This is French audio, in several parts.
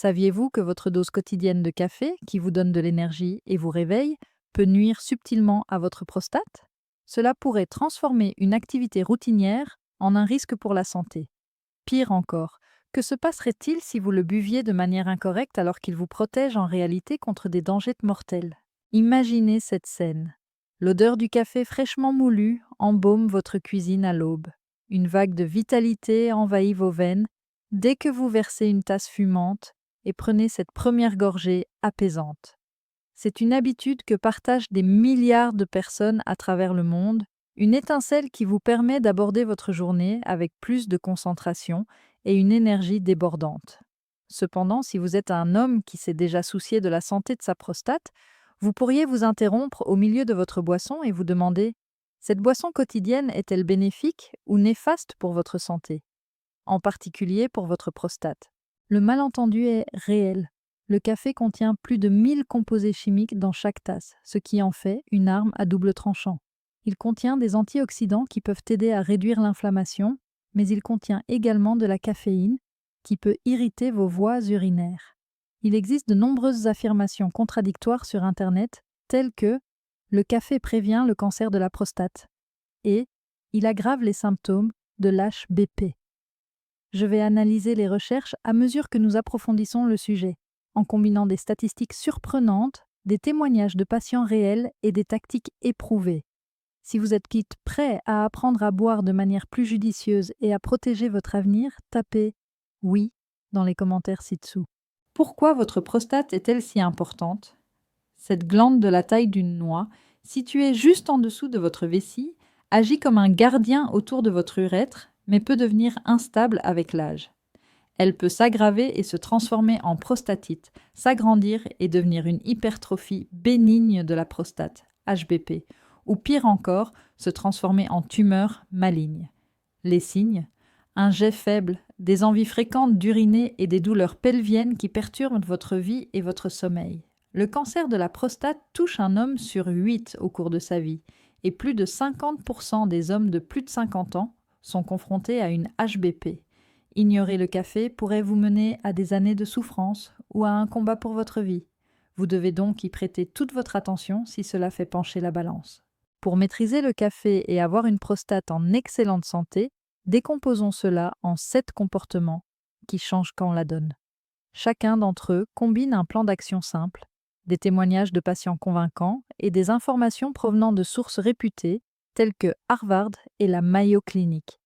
Saviez-vous que votre dose quotidienne de café, qui vous donne de l'énergie et vous réveille, peut nuire subtilement à votre prostate? Cela pourrait transformer une activité routinière en un risque pour la santé. Pire encore, que se passerait-il si vous le buviez de manière incorrecte alors qu'il vous protège en réalité contre des dangers mortels? Imaginez cette scène. L'odeur du café fraîchement moulu embaume votre cuisine à l'aube. Une vague de vitalité envahit vos veines dès que vous versez une tasse fumante et prenez cette première gorgée apaisante. C'est une habitude que partagent des milliards de personnes à travers le monde, une étincelle qui vous permet d'aborder votre journée avec plus de concentration et une énergie débordante. Cependant, si vous êtes un homme qui s'est déjà soucié de la santé de sa prostate, vous pourriez vous interrompre au milieu de votre boisson et vous demander: cette boisson quotidienne est-elle bénéfique ou néfaste pour votre santé, en particulier pour votre prostate? Le malentendu est réel. Le café contient plus de 1000 composés chimiques dans chaque tasse, ce qui en fait une arme à double tranchant. Il contient des antioxydants qui peuvent aider à réduire l'inflammation, mais il contient également de la caféine qui peut irriter vos voies urinaires. Il existe de nombreuses affirmations contradictoires sur Internet, telles que le café prévient le cancer de la prostate et il aggrave les symptômes de l'HBP. Je vais analyser les recherches à mesure que nous approfondissons le sujet, en combinant des statistiques surprenantes, des témoignages de patients réels et des tactiques éprouvées. Si vous êtes prêt à apprendre à boire de manière plus judicieuse et à protéger votre avenir, tapez oui dans les commentaires ci-dessous. Pourquoi votre prostate est-elle si importante? Cette glande de la taille d'une noix, située juste en dessous de votre vessie, agit comme un gardien autour de votre urètre, mais peut devenir instable avec l'âge. Elle peut s'aggraver et se transformer en prostatite, s'agrandir et devenir une hypertrophie bénigne de la prostate, HBP, ou pire encore, se transformer en tumeur maligne. Les signes: un jet faible, des envies fréquentes d'uriner et des douleurs pelviennes qui perturbent votre vie et votre sommeil. Le cancer de la prostate touche un homme sur 8 au cours de sa vie, et plus de 50% des hommes de plus de 50 ans sont confrontés à une HBP. Ignorer le café pourrait vous mener à des années de souffrance ou à un combat pour votre vie. Vous devez donc y prêter toute votre attention si cela fait pencher la balance. Pour maîtriser le café et avoir une prostate en excellente santé, décomposons cela en 7 comportements qui changent quand la donne. Chacun d'entre eux combine un plan d'action simple, des témoignages de patients convaincants et des informations provenant de sources réputées telles que Harvard et la Mayo Clinic.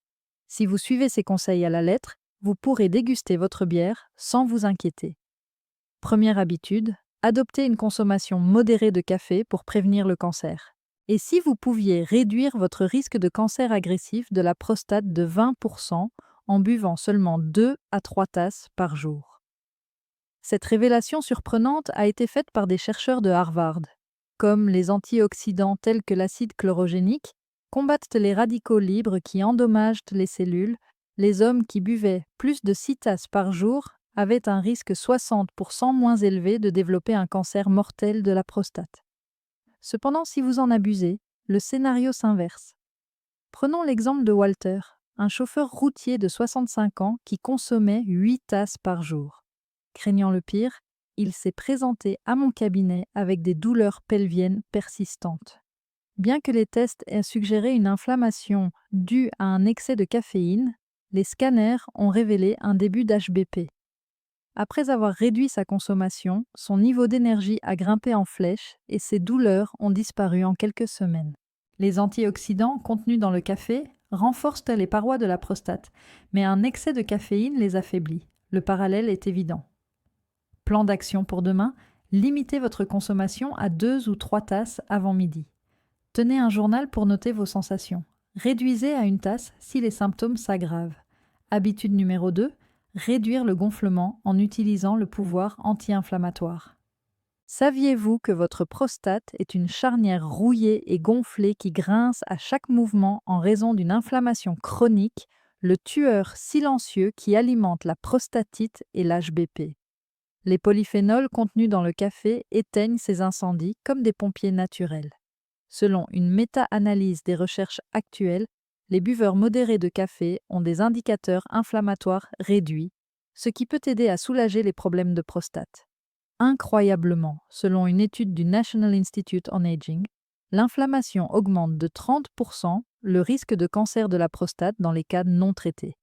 Si vous suivez ces conseils à la lettre, vous pourrez déguster votre bière sans vous inquiéter. Première habitude, adoptez une consommation modérée de café pour prévenir le cancer. Et si vous pouviez réduire votre risque de cancer agressif de la prostate de 20% en buvant seulement 2 à 3 tasses par jour? Cette révélation surprenante a été faite par des chercheurs de Harvard. Comme les antioxydants tels que l'acide chlorogénique combattent les radicaux libres qui endommagent les cellules, les hommes qui buvaient plus de 6 tasses par jour avaient un risque 60% moins élevé de développer un cancer mortel de la prostate. Cependant, si vous en abusez, le scénario s'inverse. Prenons l'exemple de Walter, un chauffeur routier de 65 ans qui consommait 8 tasses par jour. Craignant le pire, il s'est présenté à mon cabinet avec des douleurs pelviennes persistantes. Bien que les tests aient suggéré une inflammation due à un excès de caféine, les scanners ont révélé un début d'HBP. Après avoir réduit sa consommation, son niveau d'énergie a grimpé en flèche et ses douleurs ont disparu en quelques semaines. Les antioxydants contenus dans le café renforcent les parois de la prostate, mais un excès de caféine les affaiblit. Le parallèle est évident. Plan d'action pour demain, limitez votre consommation à 2 ou 3 tasses avant midi. Tenez un journal pour noter vos sensations. Réduisez à 1 tasse si les symptômes s'aggravent. Habitude numéro 2, réduire le gonflement en utilisant le pouvoir anti-inflammatoire. Saviez-vous que votre prostate est une charnière rouillée et gonflée qui grince à chaque mouvement en raison d'une inflammation chronique, le tueur silencieux qui alimente la prostatite et l'HBP? Les polyphénols contenus dans le café éteignent ces incendies comme des pompiers naturels. Selon une méta-analyse des recherches actuelles, les buveurs modérés de café ont des indicateurs inflammatoires réduits ce qui peut aider à soulager les problèmes de prostate. Incroyablement, selon une étude du National Institute on Aging, l'inflammation augmente de 30% le risque de cancer de la prostate dans les cas non traités.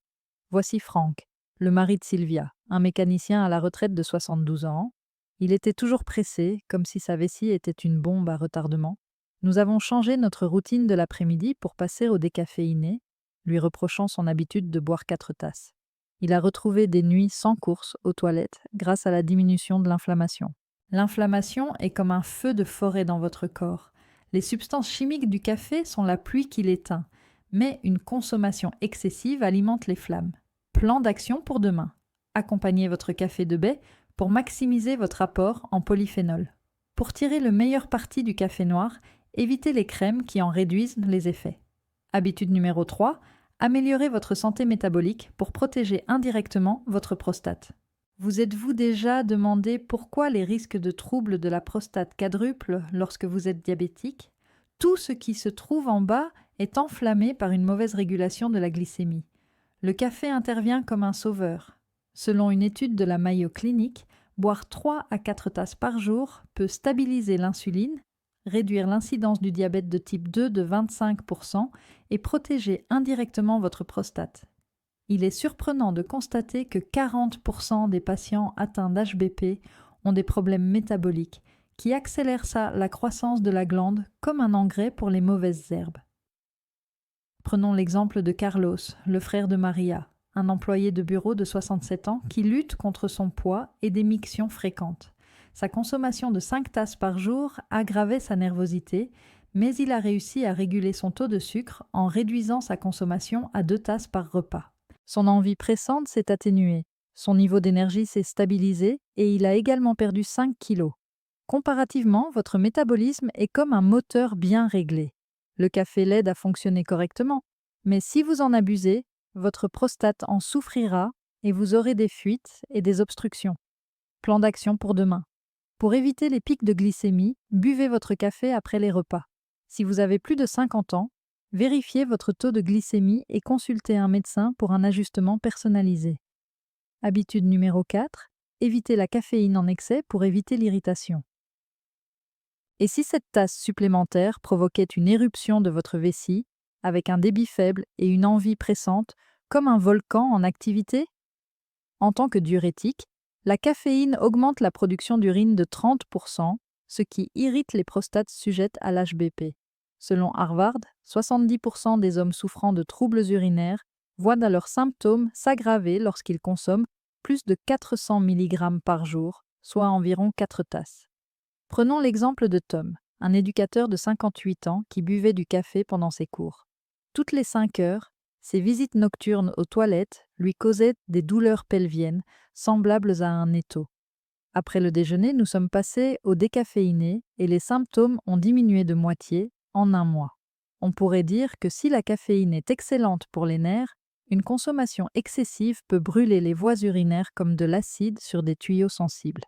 Voici Frank, le mari de Sylvia, un mécanicien à la retraite de 72 ans. Il était toujours pressé, comme si sa vessie était une bombe à retardement. Nous avons changé notre routine de l'après-midi pour passer au décaféiné, lui reprochant son habitude de boire 4 tasses. Il a retrouvé des nuits sans course aux toilettes grâce à la diminution de l'inflammation. L'inflammation est comme un feu de forêt dans votre corps. Les substances chimiques du café sont la pluie qui l'éteint, mais une consommation excessive alimente les flammes. Plan d'action pour demain. Accompagnez votre café de baie pour maximiser votre apport en polyphénol. Pour tirer le meilleur parti du café noir, évitez les crèmes qui en réduisent les effets. Habitude numéro 3, améliorez votre santé métabolique pour protéger indirectement votre prostate. Vous êtes-vous déjà demandé pourquoi les risques de troubles de la prostate quadruplent lorsque vous êtes diabétique? Tout ce qui se trouve en bas est enflammé par une mauvaise régulation de la glycémie. Le café intervient comme un sauveur. Selon une étude de la Mayo Clinic, boire 3 à 4 tasses par jour peut stabiliser l'insuline, réduire l'incidence du diabète de type 2 de 25% et protéger indirectement votre prostate. Il est surprenant de constater que 40% des patients atteints d'HBP ont des problèmes métaboliques qui accélèrent la croissance de la glande comme un engrais pour les mauvaises herbes. Prenons l'exemple de Carlos, le frère de Maria, un employé de bureau de 67 ans qui lutte contre son poids et des mictions fréquentes. Sa consommation de 5 tasses par jour aggravait sa nervosité, mais il a réussi à réguler son taux de sucre en réduisant sa consommation à 2 tasses par repas. Son envie pressante s'est atténuée, son niveau d'énergie s'est stabilisé et il a également perdu 5 kilos. Comparativement, votre métabolisme est comme un moteur bien réglé. Le café l'aide à fonctionner correctement, mais si vous en abusez, votre prostate en souffrira et vous aurez des fuites et des obstructions. Plan d'action pour demain. Pour éviter les pics de glycémie, buvez votre café après les repas. Si vous avez plus de 50 ans, vérifiez votre taux de glycémie et consultez un médecin pour un ajustement personnalisé. Habitude numéro 4, évitez la caféine en excès pour éviter l'irritation. Et si cette tasse supplémentaire provoquait une éruption de votre vessie, avec un débit faible et une envie pressante, comme un volcan en activité? En tant que diurétique, la caféine augmente la production d'urine de 30%, ce qui irrite les prostates sujettes à l'HBP. Selon Harvard, 70% des hommes souffrant de troubles urinaires voient leurs symptômes s'aggraver lorsqu'ils consomment plus de 400 mg par jour, soit environ 4 tasses. Prenons l'exemple de Tom, un éducateur de 58 ans qui buvait du café pendant ses cours. Toutes les 5 heures, ses visites nocturnes aux toilettes lui causaient des douleurs pelviennes semblables à un étau. Après le déjeuner, nous sommes passés au décaféiné et les symptômes ont diminué de moitié en un mois. On pourrait dire que si la caféine est excellente pour les nerfs, une consommation excessive peut brûler les voies urinaires comme de l'acide sur des tuyaux sensibles.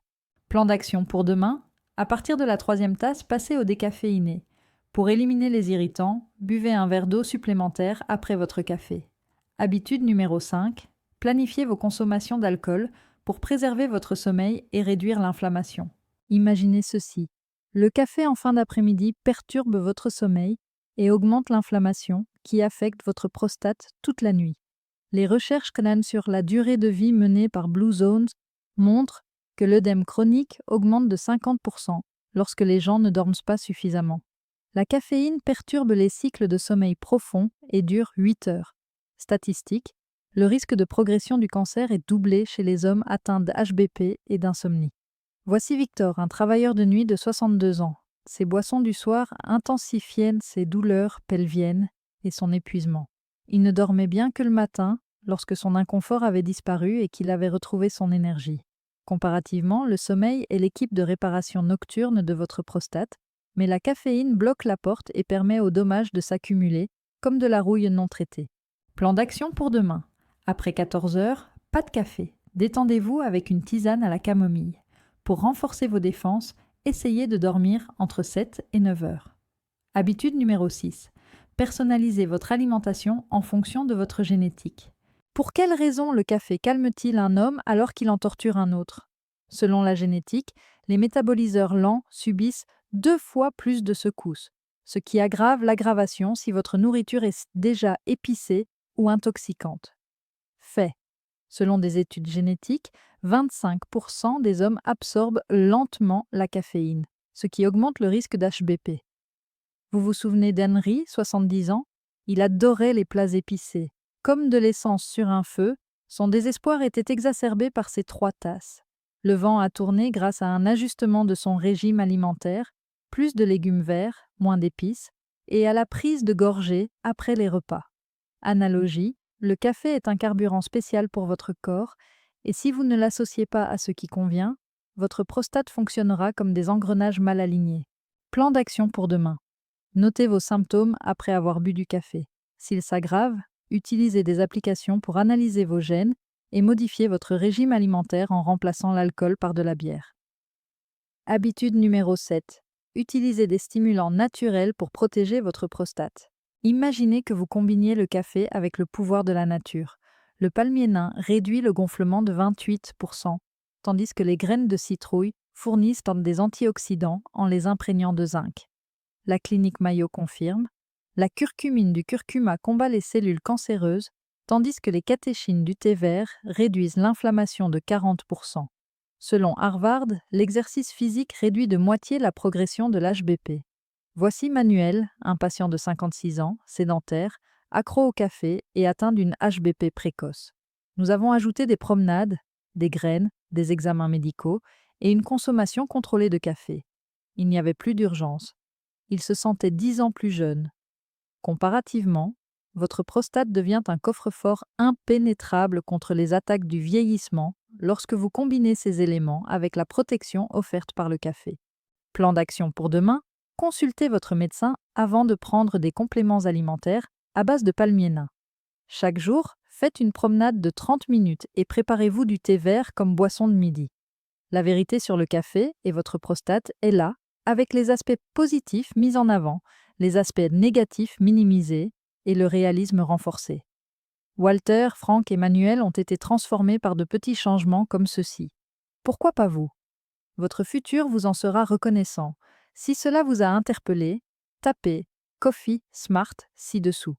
Plan d'action pour demain? À partir de la 3e tasse, passez au décaféiné. Pour éliminer les irritants, buvez un verre d'eau supplémentaire après votre café. Habitude numéro 5, planifiez vos consommations d'alcool pour préserver votre sommeil et réduire l'inflammation. Imaginez ceci. Le café en fin d'après-midi perturbe votre sommeil et augmente l'inflammation qui affecte votre prostate toute la nuit. Les recherches canadiennes sur la durée de vie menées par Blue Zones montrent que l'œdème chronique augmente de 50% lorsque les gens ne dorment pas suffisamment. La caféine perturbe les cycles de sommeil profond et dure 8 heures. Statistique, le risque de progression du cancer est doublé chez les hommes atteints d'HBP et d'insomnie. Voici Victor, un travailleur de nuit de 62 ans. Ses boissons du soir intensifiaient ses douleurs pelviennes et son épuisement. Il ne dormait bien que le matin, lorsque son inconfort avait disparu et qu'il avait retrouvé son énergie. Comparativement, le sommeil est l'équipe de réparation nocturne de votre prostate, mais la caféine bloque la porte et permet aux dommages de s'accumuler, comme de la rouille non traitée. Plan d'action pour demain. Après 14 heures, pas de café. Détendez-vous avec une tisane à la camomille. Pour renforcer vos défenses, essayez de dormir entre 7 et 9 heures. Habitude numéro 6. Personnalisez votre alimentation en fonction de votre génétique. Pour quelle raison le café calme-t-il un homme alors qu'il en torture un autre? Selon la génétique, les métaboliseurs lents subissent 2 fois plus de secousses, ce qui aggrave l'aggravation si votre nourriture est déjà épicée ou intoxicante. Fait. Selon des études génétiques, 25% des hommes absorbent lentement la caféine, ce qui augmente le risque d'HBP. Vous vous souvenez d'Henry, 70 ans? Il adorait les plats épicés. Comme de l'essence sur un feu, son désespoir était exacerbé par ses 3 tasses. Le vent a tourné grâce à un ajustement de son régime alimentaire, plus de légumes verts, moins d'épices, et à la prise de gorgées après les repas. Analogie, le café est un carburant spécial pour votre corps, et si vous ne l'associez pas à ce qui convient, votre prostate fonctionnera comme des engrenages mal alignés. Plan d'action pour demain. Notez vos symptômes après avoir bu du café. S'ils s'aggravent, utilisez des applications pour analyser vos gènes et modifier votre régime alimentaire en remplaçant l'alcool par de la bière. Habitude numéro 7. Utilisez des stimulants naturels pour protéger votre prostate. Imaginez que vous combiniez le café avec le pouvoir de la nature. Le palmier nain réduit le gonflement de 28%, tandis que les graines de citrouille fournissent des antioxydants en les imprégnant de zinc. La clinique Mayo confirme, la curcumine du curcuma combat les cellules cancéreuses, tandis que les catéchines du thé vert réduisent l'inflammation de 40%. Selon Harvard, l'exercice physique réduit de moitié la progression de l'HBP. Voici Manuel, un patient de 56 ans, sédentaire, accro au café et atteint d'une HBP précoce. Nous avons ajouté des promenades, des graines, des examens médicaux et une consommation contrôlée de café. Il n'y avait plus d'urgence. Il se sentait 10 ans plus jeune. Comparativement, votre prostate devient un coffre-fort impénétrable contre les attaques du vieillissement lorsque vous combinez ces éléments avec la protection offerte par le café. Plan d'action pour demain, consultez votre médecin avant de prendre des compléments alimentaires à base de palmier nain. Chaque jour, faites une promenade de 30 minutes et préparez-vous du thé vert comme boisson de midi. La vérité sur le café et votre prostate est là, avec les aspects positifs mis en avant, les aspects négatifs minimisés et le réalisme renforcé. Walter, Frank et Manuel ont été transformés par de petits changements comme ceux-ci. Pourquoi pas vous? Votre futur vous en sera reconnaissant. Si cela vous a interpellé, tapez Coffee Smart ci-dessous.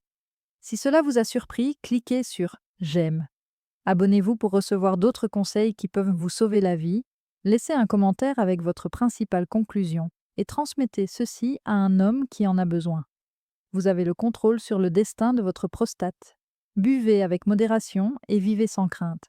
Si cela vous a surpris, cliquez sur J'aime. Abonnez-vous pour recevoir d'autres conseils qui peuvent vous sauver la vie. Laissez un commentaire avec votre principale conclusion et transmettez ceci à un homme qui en a besoin. Vous avez le contrôle sur le destin de votre prostate. Buvez avec modération et vivez sans crainte.